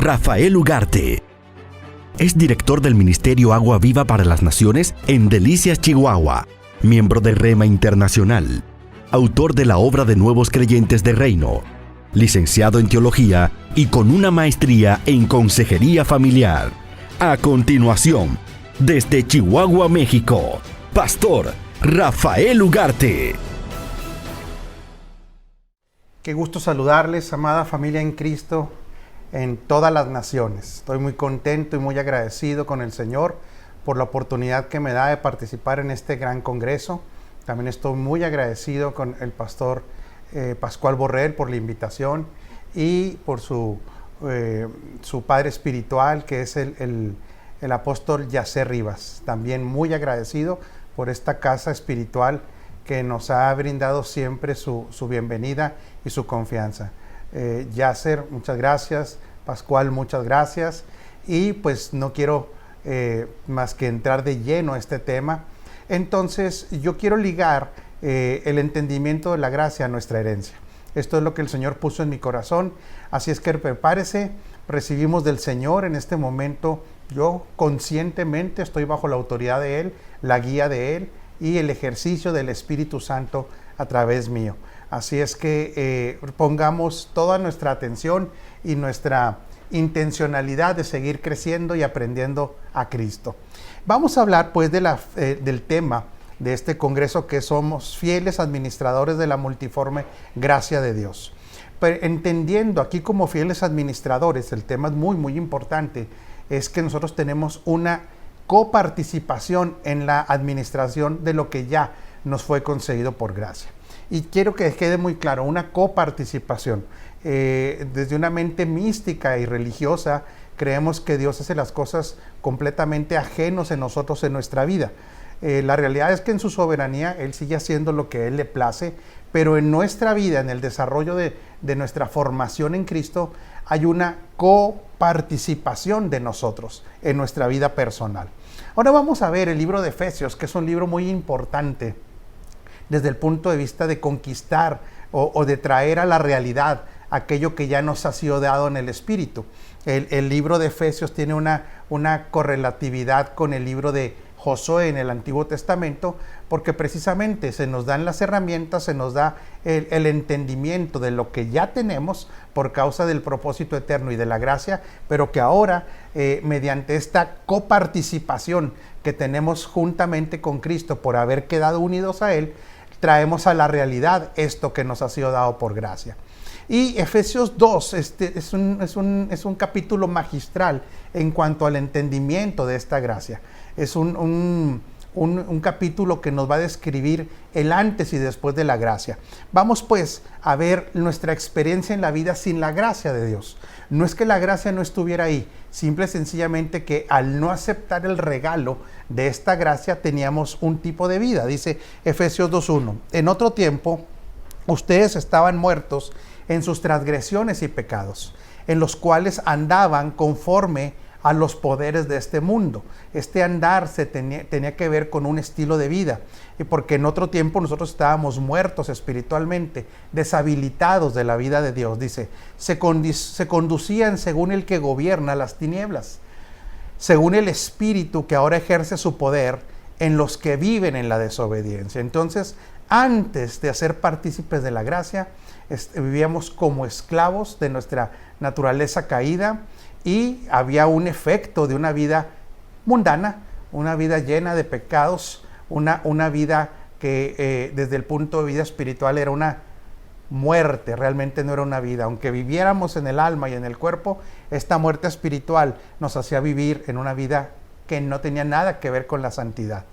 Rafael Ugarte es director del Ministerio Agua Viva para las Naciones en Delicias, Chihuahua, miembro de Rema Internacional, autor de la obra de Nuevos Creyentes de Reino, licenciado en Teología y con una maestría en Consejería Familiar. A continuación, desde Chihuahua, México, Pastor Rafael Ugarte. Qué gusto saludarles, amada familia en Cristo, en todas las naciones. Estoy muy contento y muy agradecido con el Señor por la oportunidad que me da de participar en este gran congreso. También estoy muy agradecido con el pastor Pascual Borrell por la invitación y por su padre espiritual, que es el apóstol Yacer Rivas. También muy agradecido por esta casa espiritual que nos ha brindado siempre su bienvenida y su confianza. Yacer, muchas gracias. Pascual, muchas gracias. Y pues no quiero más que entrar de lleno a este tema. Entonces yo quiero ligar el entendimiento de la gracia a nuestra herencia. Esto es lo que el Señor puso en mi corazón. Así es que prepárese. Recibimos del Señor en este momento. Yo conscientemente estoy bajo la autoridad de Él, la guía de Él y el ejercicio del Espíritu Santo a través mío. Así es que pongamos toda nuestra atención y nuestra intencionalidad de seguir creciendo y aprendiendo a Cristo. Vamos a hablar pues del tema de este congreso, que somos fieles administradores de la multiforme gracia de Dios. Pero entendiendo aquí como fieles administradores, el tema es muy importante, es que nosotros tenemos una coparticipación en la administración de lo que ya nos fue concedido por gracia. Y quiero que quede muy claro, una coparticipación. Desde una mente mística y religiosa, creemos que Dios hace las cosas completamente ajenos en nosotros, en nuestra vida. La realidad es que en su soberanía Él sigue haciendo lo que Él le place, pero en nuestra vida, en el desarrollo de nuestra formación en Cristo, hay una coparticipación de nosotros en nuestra vida personal. Ahora vamos a ver el libro de Efesios, que es un libro muy importante desde el punto de vista de conquistar o de traer a la realidad aquello que ya nos ha sido dado en el Espíritu. El libro de Efesios tiene una correlatividad con el libro de Josué en el Antiguo Testamento, porque precisamente se nos dan las herramientas, se nos da el entendimiento de lo que ya tenemos por causa del propósito eterno y de la gracia, pero que ahora, mediante esta coparticipación que tenemos juntamente con Cristo por haber quedado unidos a Él, traemos a la realidad esto que nos ha sido dado por gracia. Y Efesios 2 es un capítulo magistral en cuanto al entendimiento de esta gracia. Es un capítulo que nos va a describir el antes y después de la gracia. Vamos pues a ver nuestra experiencia en la vida sin la gracia de Dios. No es que la gracia no estuviera ahí, simple y sencillamente que al no aceptar el regalo de esta gracia teníamos un tipo de vida. Dice Efesios 2:1, en otro tiempo ustedes estaban muertos en sus transgresiones y pecados, en los cuales andaban conforme a los poderes de este mundo. Este andar tenía que ver con un estilo de vida, y porque en otro tiempo nosotros estábamos muertos espiritualmente, deshabilitados de la vida de Dios. Dice, se conducían según el que gobierna las tinieblas, según el espíritu que ahora ejerce su poder en los que viven en la desobediencia. Entonces, antes de ser partícipes de la gracia, vivíamos como esclavos de nuestra naturaleza caída, y había un efecto de una vida mundana, una vida llena de pecados, una vida que desde el punto de vista espiritual era una muerte, realmente no era una vida. Aunque viviéramos en el alma y en el cuerpo, esta muerte espiritual nos hacía vivir en una vida que no tenía nada que ver con la santidad.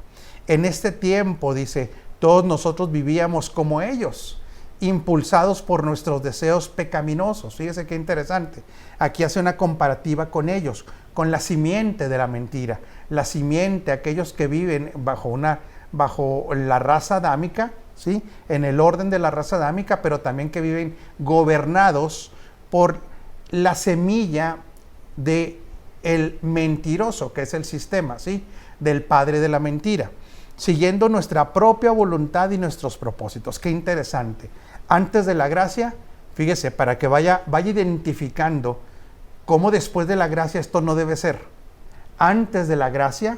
En este tiempo, dice, todos nosotros vivíamos como ellos, impulsados por nuestros deseos pecaminosos. Fíjese qué interesante. Aquí hace una comparativa con ellos, con la simiente de la mentira. La simiente, aquellos que viven bajo la raza adámica, ¿sí? En el orden de la raza adámica, pero también que viven gobernados por la semilla de el mentiroso, que es el sistema, ¿sí? Del padre de la mentira, siguiendo nuestra propia voluntad y nuestros propósitos. Qué interesante. Antes de la gracia, fíjese, para que vaya identificando ¿Cómo después de la gracia esto no debe ser? Antes de la gracia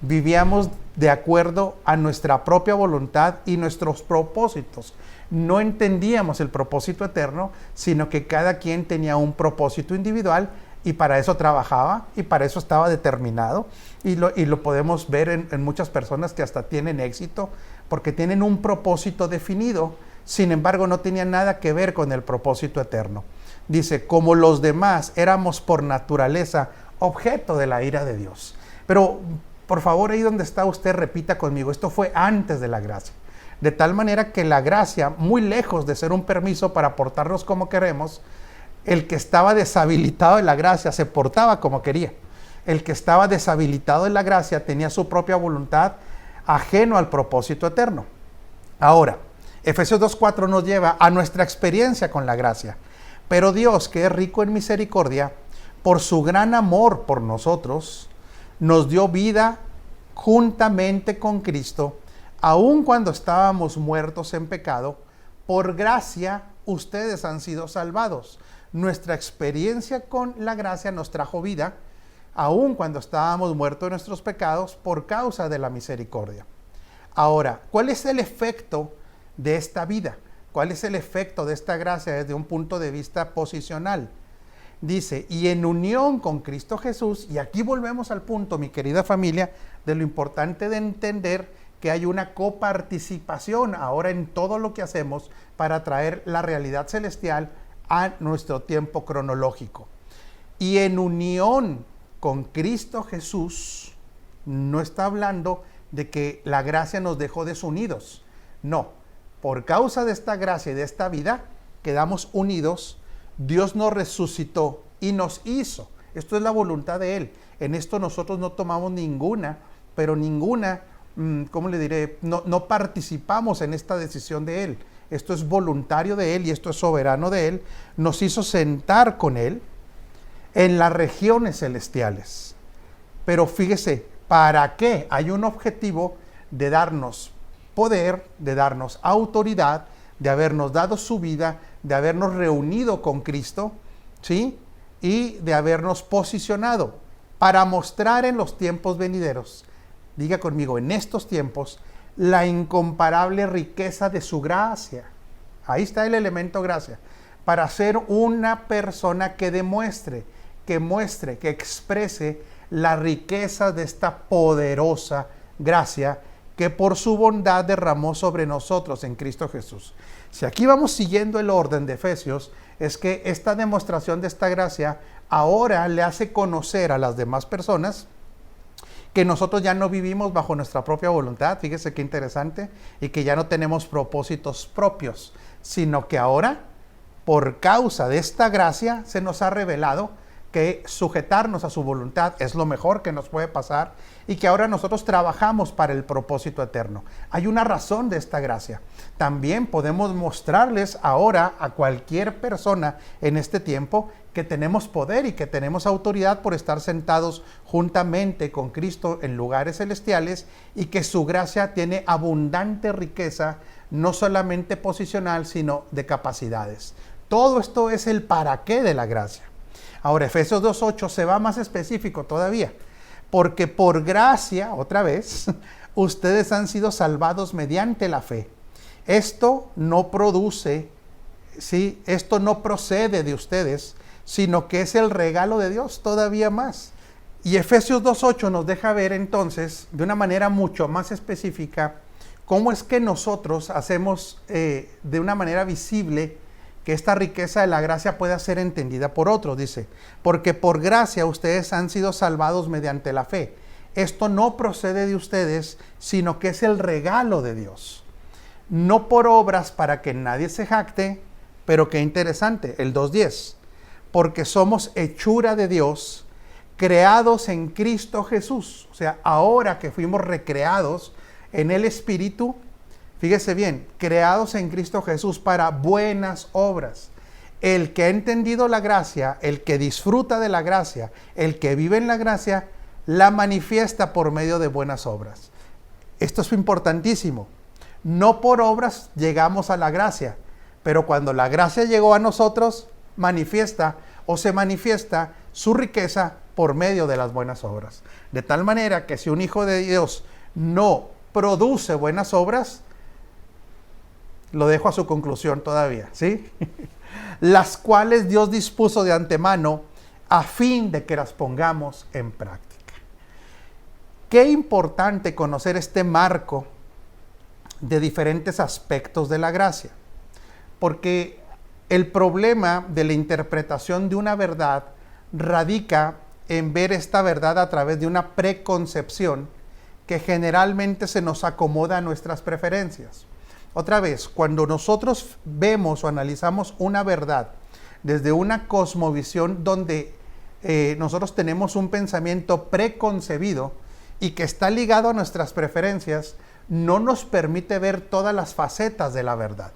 vivíamos de acuerdo a nuestra propia voluntad y nuestros propósitos. No entendíamos el propósito eterno, sino que cada quien tenía un propósito individual y para eso trabajaba y para eso estaba determinado. Y lo podemos ver en muchas personas que hasta tienen éxito porque tienen un propósito definido, sin embargo no tenían nada que ver con el propósito eterno. Dice, como los demás éramos por naturaleza objeto de la ira de Dios. Pero por favor, ahí donde está usted, repita conmigo, esto fue antes de la gracia. De tal manera que la gracia, muy lejos de ser un permiso para portarnos como queremos, el que estaba deshabilitado de la gracia se portaba como quería. El que estaba deshabilitado de la gracia tenía su propia voluntad, ajeno al propósito eterno. Ahora, Efesios 2:4 nos lleva a nuestra experiencia con la gracia. Pero Dios, que es rico en misericordia, por su gran amor por nosotros, nos dio vida juntamente con Cristo, aun cuando estábamos muertos en pecado. Por gracia, ustedes han sido salvados. Nuestra experiencia con la gracia nos trajo vida, aun cuando estábamos muertos en nuestros pecados, por causa de la misericordia. Ahora, ¿cuál es el efecto de esta vida? ¿Cuál es el efecto de esta gracia desde un punto de vista posicional? Dice, y en unión con Cristo Jesús, y aquí volvemos al punto, mi querida familia, de lo importante de entender que hay una coparticipación ahora en todo lo que hacemos para traer la realidad celestial a nuestro tiempo cronológico. Y en unión con Cristo Jesús, no está hablando de que la gracia nos dejó desunidos, no. Por causa de esta gracia y de esta vida, quedamos unidos. Dios nos resucitó y nos hizo. Esto es la voluntad de Él. En esto nosotros no tomamos ninguna, ¿cómo le diré? No participamos en esta decisión de Él. Esto es voluntario de Él y esto es soberano de Él. Nos hizo sentar con Él en las regiones celestiales. Pero fíjese, ¿para qué? Hay un objetivo de darnos poder, de darnos autoridad, de habernos dado su vida, de habernos reunido con Cristo, ¿sí? Y de habernos posicionado para mostrar en los tiempos venideros, diga conmigo, en estos tiempos, la incomparable riqueza de su gracia. Ahí está el elemento gracia. Para ser una persona que demuestre, que exprese la riqueza de esta poderosa gracia que por su bondad derramó sobre nosotros en Cristo Jesús. Si aquí vamos siguiendo el orden de Efesios, es que esta demostración de esta gracia ahora le hace conocer a las demás personas que nosotros ya no vivimos bajo nuestra propia voluntad, fíjese qué interesante, y que ya no tenemos propósitos propios, sino que ahora, por causa de esta gracia, se nos ha revelado que sujetarnos a su voluntad es lo mejor que nos puede pasar y que ahora nosotros trabajamos para el propósito eterno. Hay una razón de esta gracia. También podemos mostrarles ahora a cualquier persona en este tiempo que tenemos poder y que tenemos autoridad por estar sentados juntamente con Cristo en lugares celestiales y que su gracia tiene abundante riqueza, no solamente posicional, sino de capacidades. Todo esto es el para qué de la gracia. Ahora, Efesios 2:8 se va más específico todavía, porque por gracia, otra vez, ustedes han sido salvados mediante la fe. Esto no produce, ¿sí? Esto no procede de ustedes, sino que es el regalo de Dios todavía más. Y Efesios 2:8 nos deja ver entonces, de una manera mucho más específica, cómo es que nosotros hacemos de una manera visible que esta riqueza de la gracia pueda ser entendida por otros. Dice, porque por gracia ustedes han sido salvados mediante la fe. Esto no procede de ustedes, sino que es el regalo de Dios. No por obras para que nadie se jacte, pero qué interesante, el 2:10. Porque somos hechura de Dios, creados en Cristo Jesús. O sea, ahora que fuimos recreados en el Espíritu, fíjese bien, creados en Cristo Jesús para buenas obras. El que ha entendido la gracia, el que disfruta de la gracia, el que vive en la gracia, la manifiesta por medio de buenas obras. Esto es importantísimo. No por obras llegamos a la gracia, pero cuando la gracia llegó a nosotros, manifiesta o se manifiesta su riqueza por medio de las buenas obras. De tal manera que si un hijo de Dios no produce buenas obras, lo dejo a su conclusión todavía, ¿sí? Las cuales Dios dispuso de antemano a fin de que las pongamos en práctica. Qué importante conocer este marco de diferentes aspectos de la gracia, porque el problema de la interpretación de una verdad radica en ver esta verdad a través de una preconcepción que generalmente se nos acomoda a nuestras preferencias. Otra vez, cuando nosotros vemos o analizamos una verdad desde una cosmovisión donde nosotros tenemos un pensamiento preconcebido y que está ligado a nuestras preferencias, no nos permite ver todas las facetas de la verdad.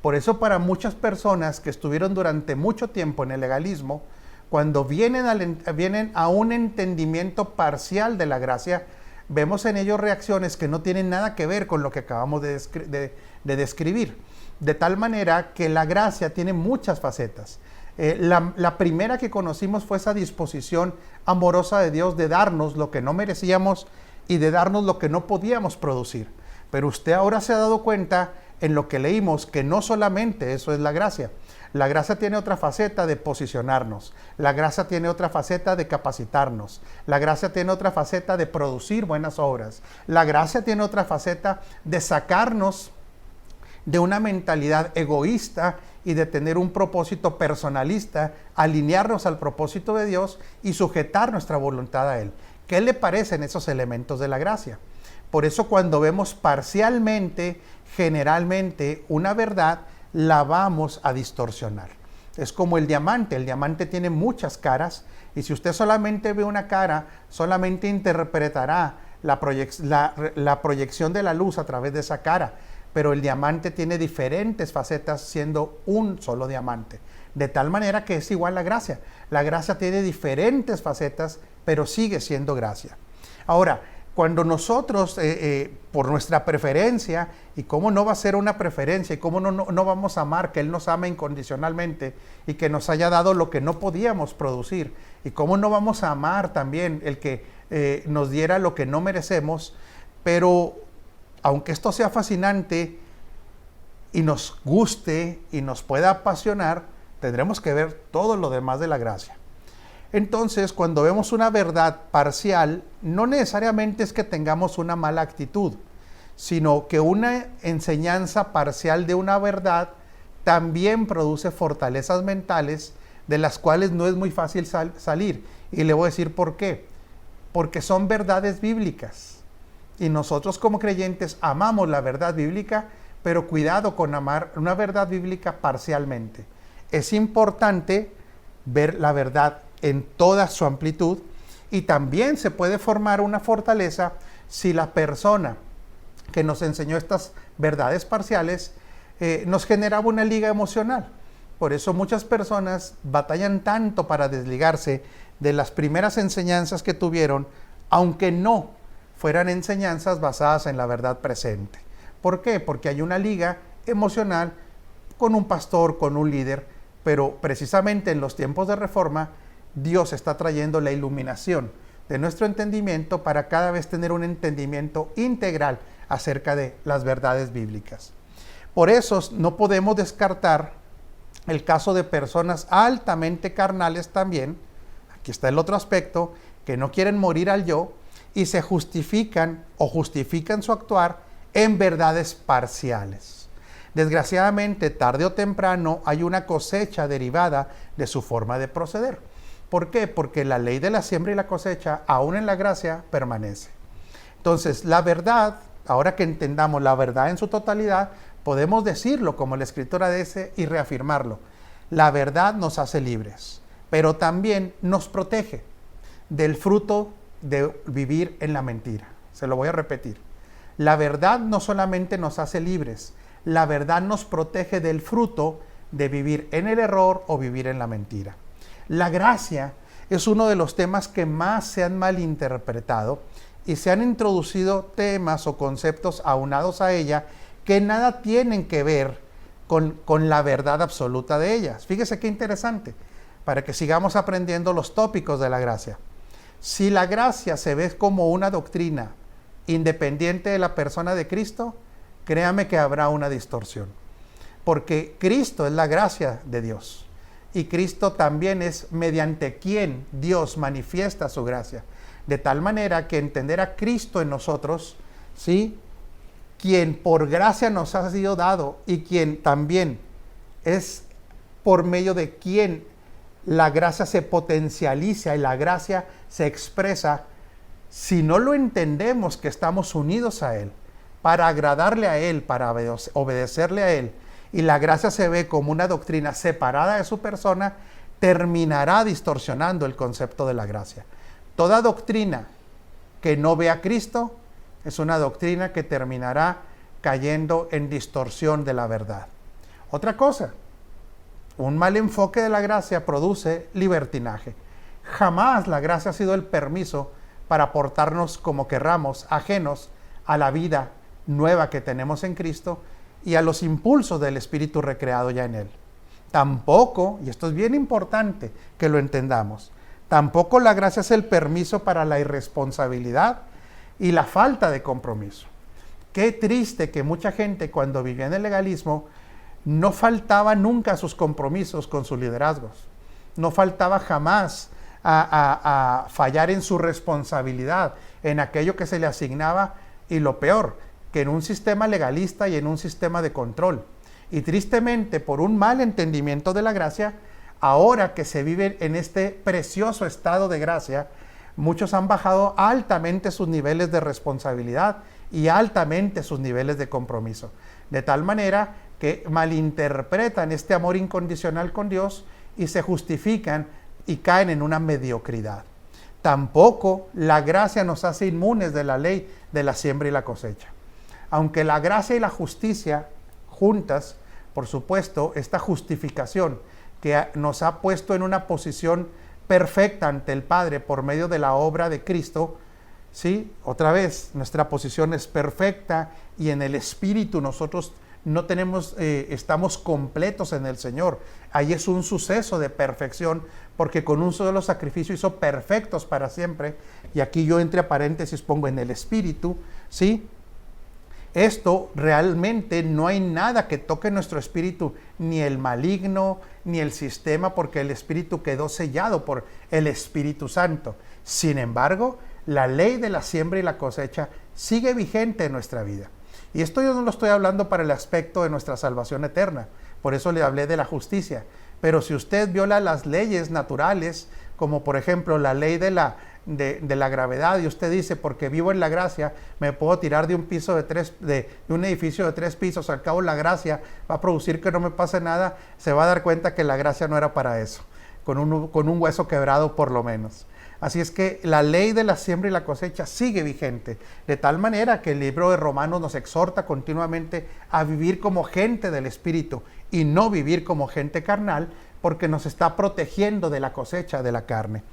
Por eso para muchas personas que estuvieron durante mucho tiempo en el legalismo, cuando vienen a un entendimiento parcial de la gracia, vemos en ellos reacciones que no tienen nada que ver con lo que acabamos de describir. De tal manera que la gracia tiene muchas facetas. La primera que conocimos fue esa disposición amorosa de Dios de darnos lo que no merecíamos y de darnos lo que no podíamos producir. Pero usted ahora se ha dado cuenta en lo que leímos que no solamente eso es la gracia. La gracia tiene otra faceta de posicionarnos. La gracia tiene otra faceta de capacitarnos. La gracia tiene otra faceta de producir buenas obras. La gracia tiene otra faceta de sacarnos de una mentalidad egoísta y de tener un propósito personalista, alinearnos al propósito de Dios y sujetar nuestra voluntad a Él. ¿Qué le parecen esos elementos de la gracia? Por eso cuando vemos parcialmente, generalmente, una verdad, la vamos a distorsionar. Es como el diamante tiene muchas caras y si usted solamente ve una cara, solamente interpretará la proyección de la luz a través de esa cara. Pero el diamante tiene diferentes facetas siendo un solo diamante. De tal manera que es igual la gracia. La gracia tiene diferentes facetas, pero sigue siendo gracia. Ahora, cuando nosotros, por nuestra preferencia, y cómo no va a ser una preferencia, y cómo no vamos a amar, que Él nos ama incondicionalmente, y que nos haya dado lo que no podíamos producir, y cómo no vamos a amar también el que nos diera lo que no merecemos, pero aunque esto sea fascinante y nos guste y nos pueda apasionar, tendremos que ver todo lo demás de la gracia. Entonces, cuando vemos una verdad parcial, no necesariamente es que tengamos una mala actitud, sino que una enseñanza parcial de una verdad también produce fortalezas mentales de las cuales no es muy fácil salir. Y le voy a decir por qué. Porque son verdades bíblicas. Y nosotros como creyentes amamos la verdad bíblica, pero cuidado con amar una verdad bíblica parcialmente. Es importante ver la verdad en toda su amplitud y también se puede formar una fortaleza si la persona que nos enseñó estas verdades parciales nos generaba una liga emocional. Por eso muchas personas batallan tanto para desligarse de las primeras enseñanzas que tuvieron, aunque no fueran enseñanzas basadas en la verdad presente. ¿Por qué? Porque hay una liga emocional con un pastor, con un líder, pero precisamente en los tiempos de reforma, Dios está trayendo la iluminación de nuestro entendimiento para cada vez tener un entendimiento integral acerca de las verdades bíblicas. Por eso no podemos descartar el caso de personas altamente carnales también, aquí está el otro aspecto, que no quieren morir al yo y se justifican su actuar en verdades parciales. Desgraciadamente, tarde o temprano hay una cosecha derivada de su forma de proceder. ¿Por qué? Porque la ley de la siembra y la cosecha, aún en la gracia, permanece. Entonces, la verdad, ahora que entendamos la verdad en su totalidad, podemos decirlo como la Escritura dice y reafirmarlo. La verdad nos hace libres, pero también nos protege del fruto de vivir en la mentira. Se lo voy a repetir. La verdad no solamente nos hace libres, la verdad nos protege del fruto de vivir en el error o vivir en la mentira. La gracia es uno de los temas que más se han malinterpretado y se han introducido temas o conceptos aunados a ella que nada tienen que ver con la verdad absoluta de ellas. Fíjese qué interesante. para que sigamos aprendiendo los tópicos de la gracia. Si la gracia se ve como una doctrina independiente de la persona de Cristo, créame que habrá una distorsión. Porque Cristo es la gracia de Dios. Y Cristo también es mediante quien Dios manifiesta su gracia. De tal manera que entender a Cristo en nosotros, ¿sí?, quien por gracia nos ha sido dado y quien también es por medio de quien la gracia se potencializa y la gracia se expresa. Si no lo entendemos que estamos unidos a Él, para agradarle a Él, para obedecerle a Él, y la gracia se ve como una doctrina separada de su persona, terminará distorsionando el concepto de la gracia. Toda doctrina que no ve a Cristo es una doctrina que terminará cayendo en distorsión de la verdad. Otra cosa, un mal enfoque de la gracia produce libertinaje. Jamás la gracia ha sido el permiso para portarnos como querramos, ajenos a la vida nueva que tenemos en Cristo y a los impulsos del Espíritu recreado ya en Él. Tampoco, y esto es bien importante que lo entendamos, tampoco la gracia es el permiso para la irresponsabilidad y la falta de compromiso. Qué triste que mucha gente, cuando vivía en el legalismo, no faltaba nunca a sus compromisos con sus liderazgos. No faltaba jamás a fallar en su responsabilidad, en aquello que se le asignaba, y lo peor, que en un sistema legalista y en un sistema de control. Y tristemente, por un mal entendimiento de la gracia, ahora que se vive en este precioso estado de gracia, muchos han bajado altamente sus niveles de responsabilidad y altamente sus niveles de compromiso. De tal manera que malinterpretan este amor incondicional con Dios y se justifican y caen en una mediocridad. Tampoco la gracia nos hace inmunes de la ley de la siembra y la cosecha. Aunque la gracia y la justicia juntas, por supuesto, esta justificación que nos ha puesto en una posición perfecta ante el Padre por medio de la obra de Cristo, ¿sí? Otra vez, nuestra posición es perfecta y en el Espíritu nosotros no tenemos, estamos completos en el Señor. Ahí es un suceso de perfección, porque con un solo sacrificio hizo perfectos para siempre. Y aquí yo entre paréntesis pongo en el Espíritu, ¿sí? Esto realmente no hay nada que toque nuestro espíritu, ni el maligno, ni el sistema, porque el espíritu quedó sellado por el Espíritu Santo. Sin embargo, la ley de la siembra y la cosecha sigue vigente en nuestra vida. Y esto yo no lo estoy hablando para el aspecto de nuestra salvación eterna, por eso le hablé de la justicia. Pero si usted viola las leyes naturales, como por ejemplo la ley de la gravedad, y usted dice, porque vivo en la gracia, me puedo tirar de un piso de un edificio de 3 pisos, al cabo la gracia va a producir que no me pase nada, se va a dar cuenta que la gracia no era para eso, con un hueso quebrado por lo menos. Así es que la ley de la siembra y la cosecha sigue vigente, de tal manera que el libro de Romanos nos exhorta continuamente a vivir como gente del Espíritu y no vivir como gente carnal, porque nos está protegiendo de la cosecha de la carne.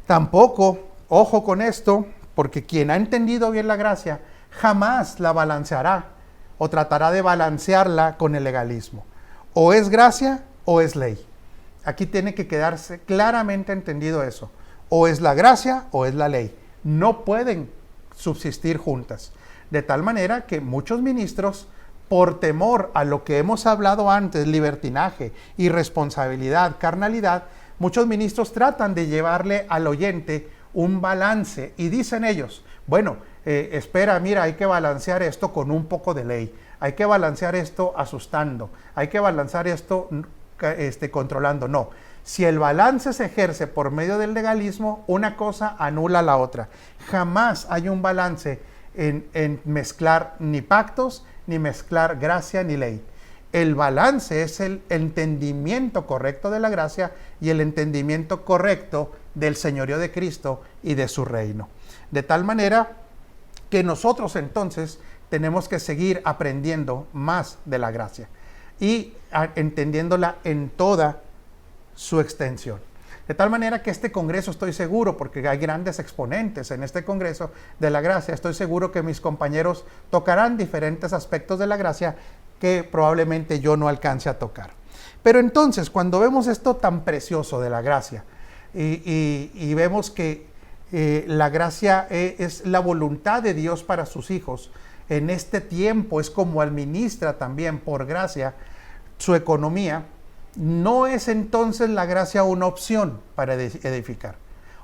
Tampoco, ojo con esto, porque quien ha entendido bien la gracia jamás la balanceará o tratará de balancearla con el legalismo. O es gracia o es ley. Aquí tiene que quedarse claramente entendido eso. O es la gracia o es la ley. No pueden subsistir juntas. De tal manera que muchos ministros, por temor a lo que hemos hablado antes, libertinaje, irresponsabilidad, carnalidad, muchos ministros tratan de llevarle al oyente un balance y dicen ellos, bueno, espera, mira, hay que balancear esto con un poco de ley, hay que balancear esto asustando, hay que balancear esto controlando. No, si el balance se ejerce por medio del legalismo, una cosa anula la otra. Jamás hay un balance en mezclar ni pactos, ni mezclar gracia ni ley. El balance es el entendimiento correcto de la gracia y el entendimiento correcto del señorío de Cristo y de su reino. De tal manera que nosotros entonces tenemos que seguir aprendiendo más de la gracia y entendiéndola en toda su extensión. De tal manera que este congreso, estoy seguro, porque hay grandes exponentes en este congreso de la gracia, estoy seguro que mis compañeros tocarán diferentes aspectos de la gracia que probablemente yo no alcance a tocar. Pero entonces, cuando vemos esto tan precioso de la gracia y vemos que la gracia es la voluntad de Dios para sus hijos, en este tiempo es como administra también por gracia su economía, no es entonces la gracia una opción para edificar.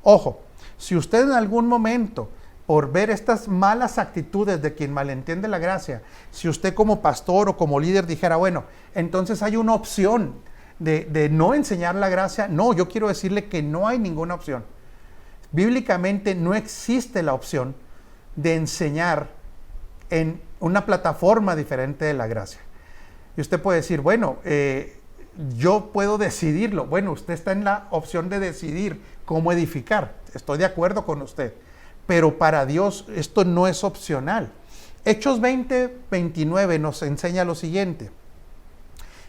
Ojo, si usted en algún momento, por ver estas malas actitudes de quien malentiende la gracia, si usted como pastor o como líder dijera, bueno, entonces hay una opción de no enseñar la gracia, no, yo quiero decirle que no hay ninguna opción. Bíblicamente no existe la opción de enseñar en una plataforma diferente de la gracia. Y usted puede decir, bueno, yo puedo decidirlo. Bueno, usted está en la opción de decidir cómo edificar. Estoy de acuerdo con usted. Pero para Dios esto no es opcional. Hechos 20:29 nos enseña lo siguiente.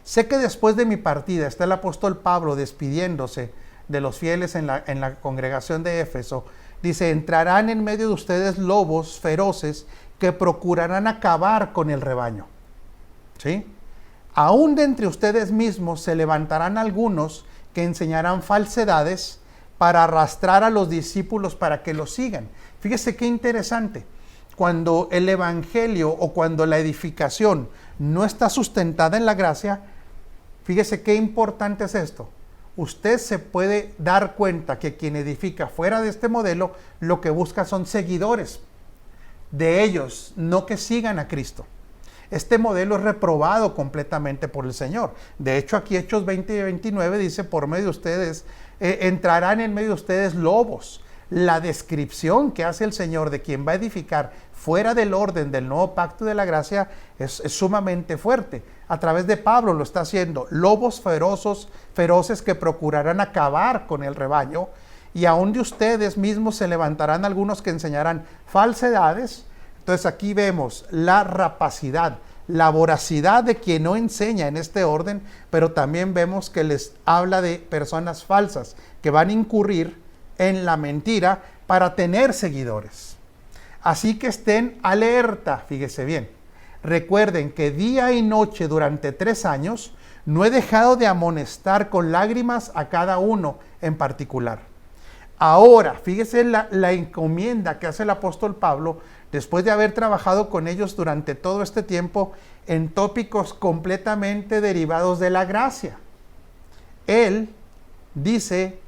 Sé que después de mi partida, está el apóstol Pablo despidiéndose de los fieles en la congregación de Éfeso. Dice, entrarán en medio de ustedes lobos feroces que procurarán acabar con el rebaño. ¿Sí? Aún de entre ustedes mismos se levantarán algunos que enseñarán falsedades para arrastrar a los discípulos para que los sigan. Fíjese qué interesante. Cuando el evangelio o cuando la edificación no está sustentada en la gracia, fíjese qué importante es esto. Usted se puede dar cuenta que quien edifica fuera de este modelo, lo que busca son seguidores de ellos, no que sigan a Cristo. Este modelo es reprobado completamente por el Señor. De hecho, aquí Hechos 20:29 dice, por medio de ustedes, entrarán en medio de ustedes lobos. La descripción que hace el Señor de quien va a edificar fuera del orden del nuevo pacto de la gracia es sumamente fuerte. A través de Pablo lo está haciendo. Lobos feroces que procurarán acabar con el rebaño, y aún de ustedes mismos se levantarán algunos que enseñarán falsedades. Entonces aquí vemos la rapacidad, la voracidad de quien no enseña en este orden, pero también vemos que les habla de personas falsas que van a incurrir en la mentira para tener seguidores. Así que estén alerta, fíjese bien. Recuerden que día y noche durante 3 años no he dejado de amonestar con lágrimas a cada uno en particular. Ahora, fíjese la encomienda que hace el apóstol Pablo después de haber trabajado con ellos durante todo este tiempo en tópicos completamente derivados de la gracia. Él dice,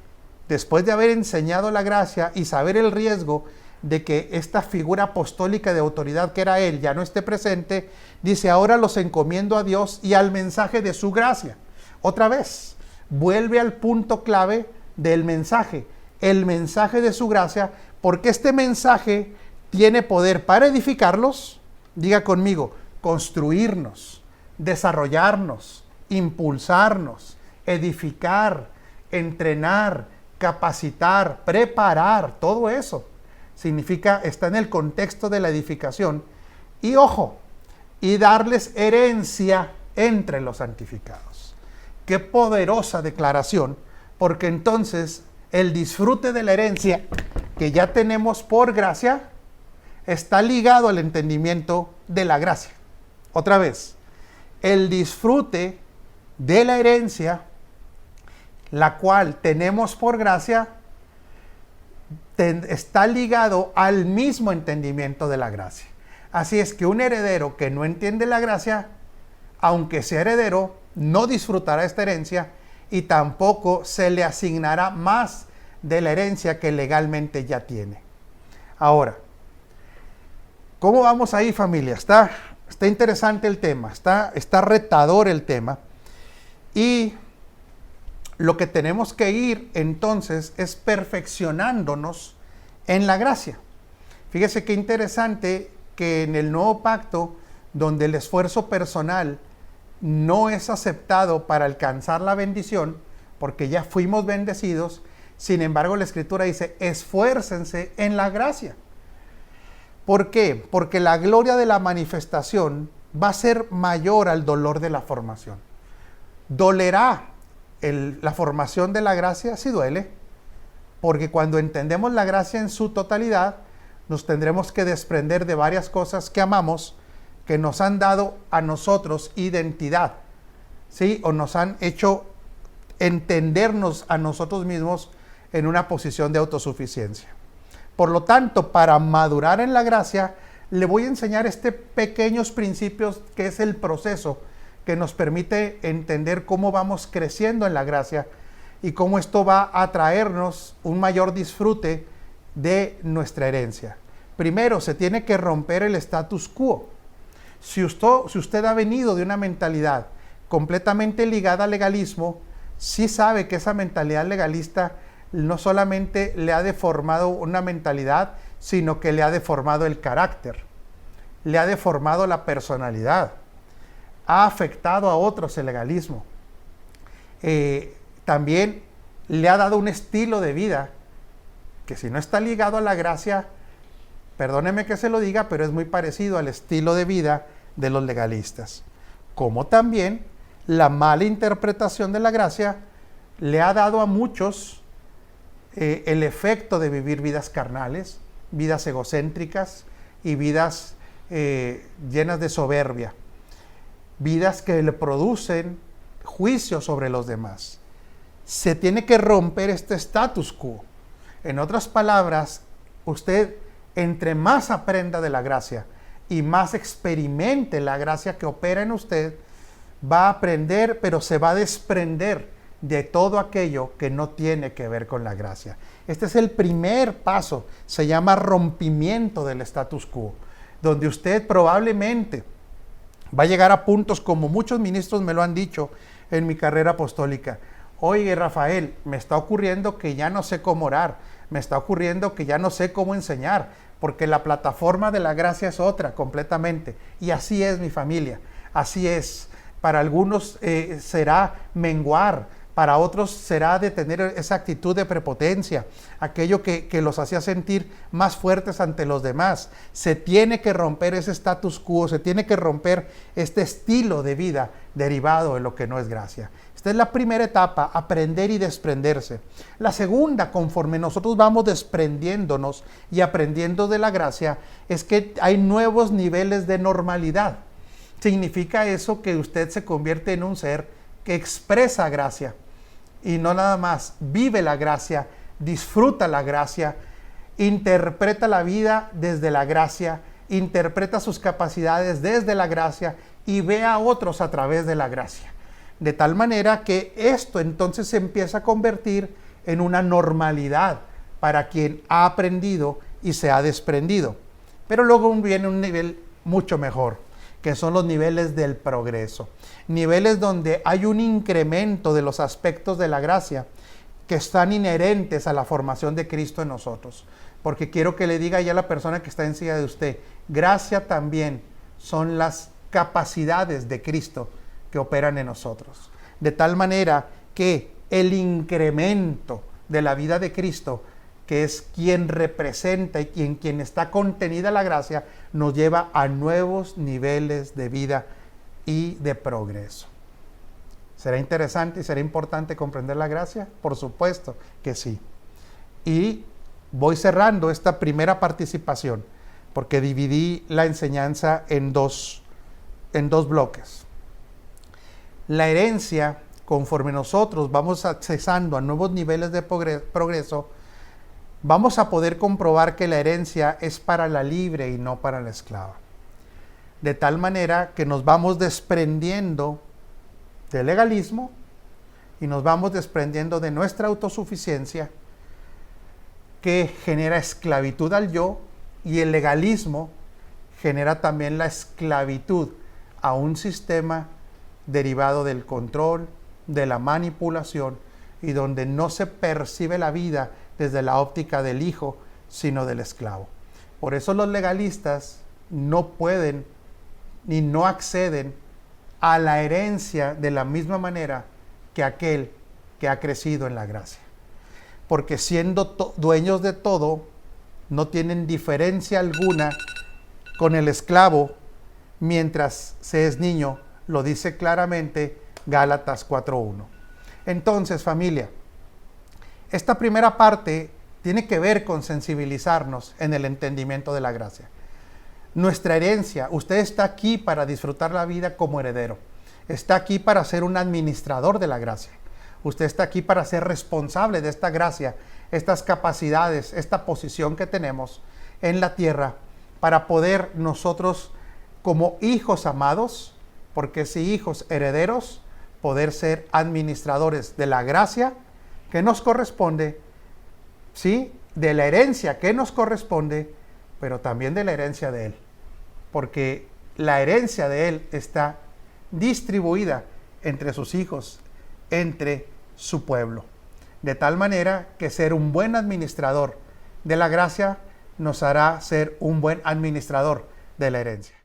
después de haber enseñado la gracia y saber el riesgo de que esta figura apostólica de autoridad que era él ya no esté presente, dice, ahora los encomiendo a Dios y al mensaje de su gracia. Otra vez, vuelve al punto clave del mensaje, el mensaje de su gracia, porque este mensaje tiene poder para edificarlos, diga conmigo, construirnos, desarrollarnos, impulsarnos, edificar, entrenar, capacitar, preparar, todo eso significa, está en el contexto de la edificación. Y ojo, y darles herencia entre los santificados. Qué poderosa declaración, porque entonces el disfrute de la herencia que ya tenemos por gracia está ligado al entendimiento de la gracia. Otra vez, el disfrute de la herencia, la cual tenemos por gracia, está ligado al mismo entendimiento de la gracia. Así es que un heredero que no entiende la gracia, aunque sea heredero, no disfrutará esta herencia y tampoco se le asignará más de la herencia que legalmente ya tiene. Ahora, ¿cómo vamos ahí, familia? Está interesante el tema, está retador el tema, y lo que tenemos que ir entonces es perfeccionándonos en la gracia. Fíjese qué interesante que en el nuevo pacto, donde el esfuerzo personal no es aceptado para alcanzar la bendición, porque ya fuimos bendecidos, sin embargo la Escritura dice, esfuércense en la gracia. ¿Por qué? Porque la gloria de la manifestación va a ser mayor al dolor de la formación. ¿Dolerá la formación de la gracia? Sí duele, porque cuando entendemos la gracia en su totalidad, nos tendremos que desprender de varias cosas que amamos, que nos han dado a nosotros identidad ¿sí? O nos han hecho entendernos a nosotros mismos en una posición de autosuficiencia. Por lo tanto, para madurar en la gracia, le voy a enseñar pequeños principios que es el proceso que nos permite entender cómo vamos creciendo en la gracia y cómo esto va a traernos un mayor disfrute de nuestra herencia. Primero, se tiene que romper el status quo. Si usted ha venido de una mentalidad completamente ligada al legalismo, sí sabe que esa mentalidad legalista no solamente le ha deformado una mentalidad, sino que le ha deformado el carácter, le ha deformado la personalidad, ha afectado a otros el legalismo. También le ha dado un estilo de vida que, si no está ligado a la gracia, perdóneme que se lo diga, pero es muy parecido al estilo de vida de los legalistas. Como también la mala interpretación de la gracia le ha dado a muchos el efecto de vivir vidas carnales, vidas egocéntricas y vidas llenas de soberbia, vidas que le producen juicio sobre los demás. Se tiene que romper este status quo. En otras palabras, usted, entre más aprenda de la gracia y más experimente la gracia que opera en usted, va a aprender, pero se va a desprender de todo aquello que no tiene que ver con la gracia. Este es el primer paso, se llama rompimiento del status quo, donde usted probablemente va a llegar a puntos, como muchos ministros me lo han dicho en mi carrera apostólica. Oye, Rafael, me está ocurriendo que ya no sé cómo orar, me está ocurriendo que ya no sé cómo enseñar, porque la plataforma de la gracia es otra completamente. Y así es, mi familia, así es. Para algunos será menguar, para otros será de tener esa actitud de prepotencia, aquello que los hacía sentir más fuertes ante los demás. Se tiene que romper ese status quo, se tiene que romper este estilo de vida derivado de lo que no es gracia. Esta es la primera etapa, aprender y desprenderse. La segunda, conforme nosotros vamos desprendiéndonos y aprendiendo de la gracia, es que hay nuevos niveles de normalidad. Significa eso que usted se convierte en un ser que expresa gracia y no nada más vive la gracia, disfruta la gracia, interpreta la vida desde la gracia, interpreta sus capacidades desde la gracia y ve a otros a través de la gracia. De tal manera que esto entonces se empieza a convertir en una normalidad para quien ha aprendido y se ha desprendido. Pero luego viene un nivel mucho mejor, que son los niveles del progreso. Niveles donde hay un incremento de los aspectos de la gracia que están inherentes a la formación de Cristo en nosotros. Porque quiero que le diga ya a la persona que está en silla de usted, gracia también son las capacidades de Cristo que operan en nosotros. De tal manera que el incremento de la vida de Cristo, que es quien representa y quien está contenida la gracia, nos lleva a nuevos niveles de vida y de progreso. ¿Será interesante y será importante comprender la gracia? Por supuesto que sí. Y voy cerrando esta primera participación, porque dividí la enseñanza en dos bloques. La herencia, conforme nosotros vamos accesando a nuevos niveles de progreso, vamos a poder comprobar que la herencia es para la libre y no para la esclava. De tal manera que nos vamos desprendiendo del legalismo y nos vamos desprendiendo de nuestra autosuficiencia, que genera esclavitud al yo, y el legalismo genera también la esclavitud a un sistema derivado del control, de la manipulación, y donde no se percibe la vida desde la óptica del hijo, sino del esclavo. Por eso los legalistas no pueden ni no acceden a la herencia de la misma manera que aquel que ha crecido en la gracia. Porque siendo dueños de todo, no tienen diferencia alguna con el esclavo mientras se es niño, lo dice claramente Gálatas 4:1. Entonces, familia, esta primera parte tiene que ver con sensibilizarnos en el entendimiento de la gracia. Nuestra herencia, usted está aquí para disfrutar la vida como heredero. está aquí para ser un administrador de la gracia. Usted está aquí para ser responsable de esta gracia, estas capacidades, esta posición que tenemos en la tierra, para poder nosotros, como hijos amados, porque si hijos herederos, poder ser administradores de la gracia que nos corresponde, ¿sí? De la herencia que nos corresponde, pero también de la herencia de Él. Porque la herencia de Él está distribuida entre sus hijos, entre su pueblo. De tal manera que ser un buen administrador de la gracia nos hará ser un buen administrador de la herencia.